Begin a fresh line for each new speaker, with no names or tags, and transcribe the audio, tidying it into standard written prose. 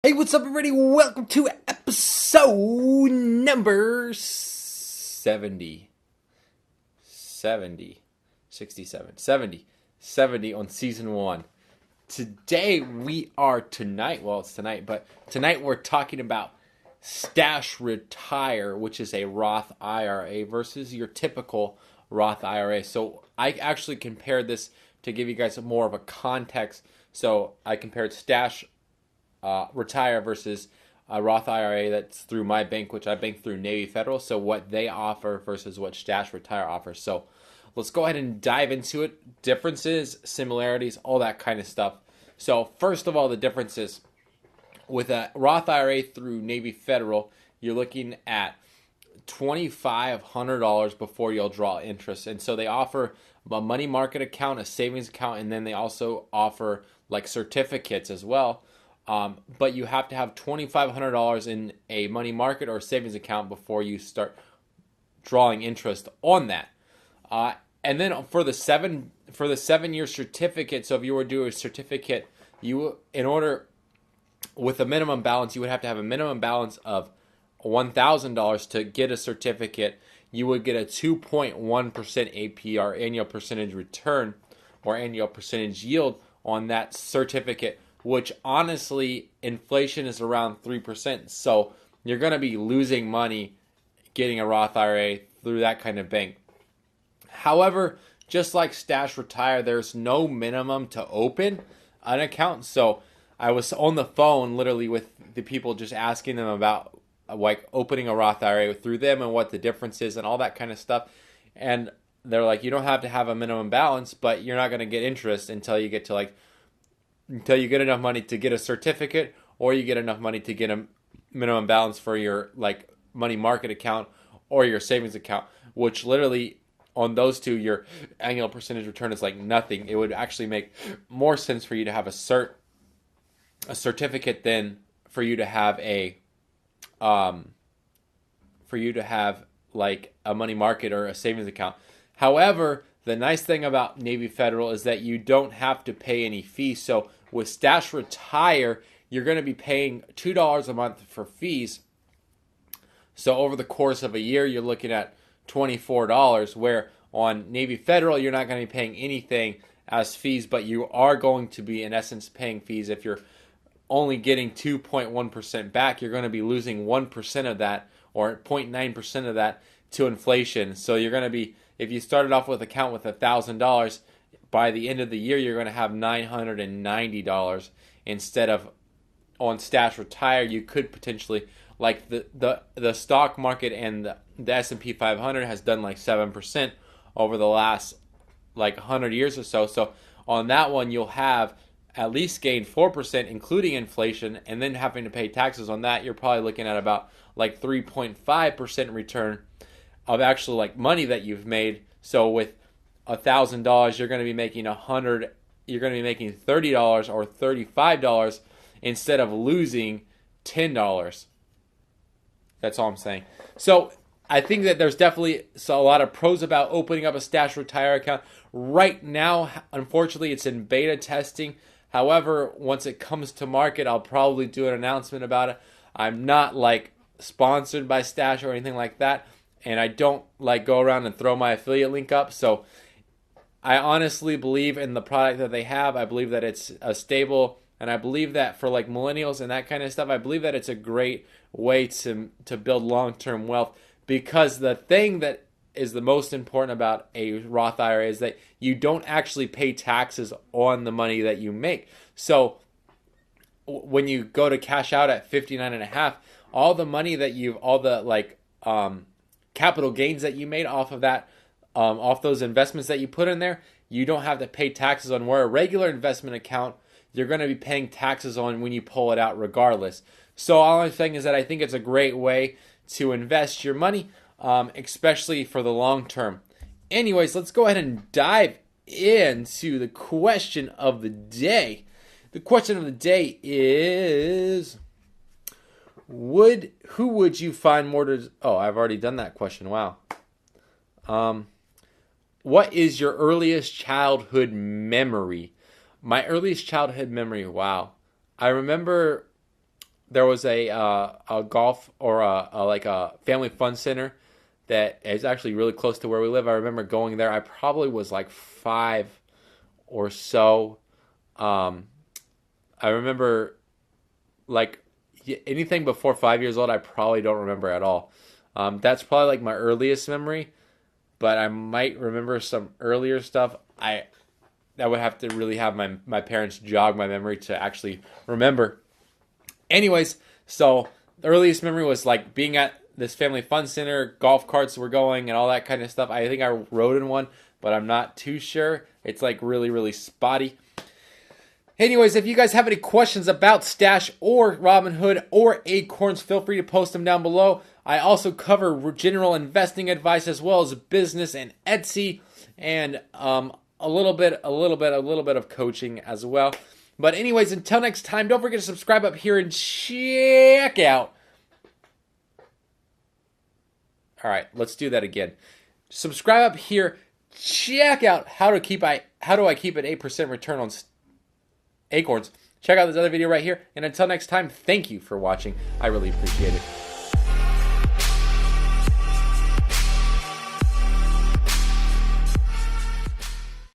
Hey, what's up, everybody? Welcome to episode number 70 on season 1. Today it's tonight, but tonight we're talking about Stash Retire, which is a Roth IRA versus your typical Roth IRA. So I actually compared this to give you guys more of a context. So I compared Stash Retire versus a Roth IRA that's through my bank, which I bank through Navy Federal. So what they offer versus what Stash Retire offers. So let's go ahead and dive into it. Differences, similarities, all that kind of stuff. So first of all, the differences with a Roth IRA through Navy Federal, you're looking at $2,500 before you'll draw interest. And so they offer a money market account, a savings account, and then they also offer like certificates as well. But you have to have $2,500 in a money market or savings account before you start drawing interest on that. And then for the 7-year certificate, so if you were to do a certificate, with a minimum balance, you would have to have a minimum balance of $1,000 to get a certificate. You would get a 2.1% APR, annual percentage return, or annual percentage yield on that certificate, which honestly, inflation is around 3%. So you're going to be losing money getting a Roth IRA through that kind of bank. However, just like Stash Retire, there's no minimum to open an account. So I was on the phone literally with the people just asking them about like opening a Roth IRA through them and what the difference is and all that kind of stuff. And they're like, you don't have to have a minimum balance, but you're not going to get interest until you get enough money to get a certificate, or you get enough money to get a minimum balance for your like money market account or your savings account, which literally on those two, your annual percentage return is like nothing. It would actually make more sense for you to have a certificate than for you to have like a money market or a savings account. However, the nice thing about Navy Federal is that you don't have to pay any fees. So with Stash Retire, you're going to be paying $2 a month for fees. So over the course of a year, you're looking at $24, where on Navy Federal, you're not going to be paying anything as fees, but you are going to be, in essence, paying fees. If you're only getting 2.1% back, you're going to be losing 1% of that, or 0.9% of that, to inflation. So you're going to be, if you started off with an account with $1,000, by the end of the year, you're going to have $990 instead of on Stash Retire. You could potentially, like the stock market and the S&P 500 has done like 7% over the last like 100 years or so. So on that one, you'll have at least gained 4%, including inflation, and then having to pay taxes on that. You're probably looking at about like 3.5% return of actual like money that you've made. So with $1,000, you're going to be making $100. You're going to be making $30 or $35 instead of losing $10. That's all I'm saying. So I think that there's definitely a lot of pros about opening up a Stash Retire account. Right now, unfortunately, it's in beta testing. However, once it comes to market, I'll probably do an announcement about it. I'm not like sponsored by Stash or anything like that, and I don't like go around and throw my affiliate link up. So I honestly believe in the product that they have. I believe that it's a stable, and I believe that for like millennials and that kind of stuff, I believe that it's a great way to build long-term wealth, because the thing that is the most important about a Roth IRA is that you don't actually pay taxes on the money that you make. So when you go to cash out at 59.5, all the money that all the like capital gains that you made off of that, off those investments that you put in there, you don't have to pay taxes on, where a regular investment account, you're going to be paying taxes on when you pull it out regardless. So all I'm saying is that I think it's a great way to invest your money, especially for the long term. Anyways, let's go ahead and dive into the question of the day. The question of the day is, who would you find more to... Oh, I've already done that question. Wow. What is your earliest childhood memory? My earliest childhood memory, wow. I remember there was a golf or like a family fun center that is actually really close to where we live. I remember going there. I probably was like 5 or so. I remember like anything before 5 years old, I probably don't remember at all. That's probably like my earliest memory, but I might remember some earlier stuff. I would have to really have my parents jog my memory to actually remember. Anyways, so the earliest memory was like being at this family fun center, golf carts were going and all that kind of stuff. I think I rode in one, but I'm not too sure. It's like really, really spotty. Anyways, if you guys have any questions about Stash or Robinhood or Acorns, feel free to post them down below. I also cover general investing advice as well as business and Etsy and a little bit of coaching as well. But anyways, until next time, don't forget to subscribe up here and check out. All right, let's do that again. Subscribe up here. Check out how do I keep an 8% return on Acorns. Check out this other video right here. And until next time, thank you for watching. I really appreciate it.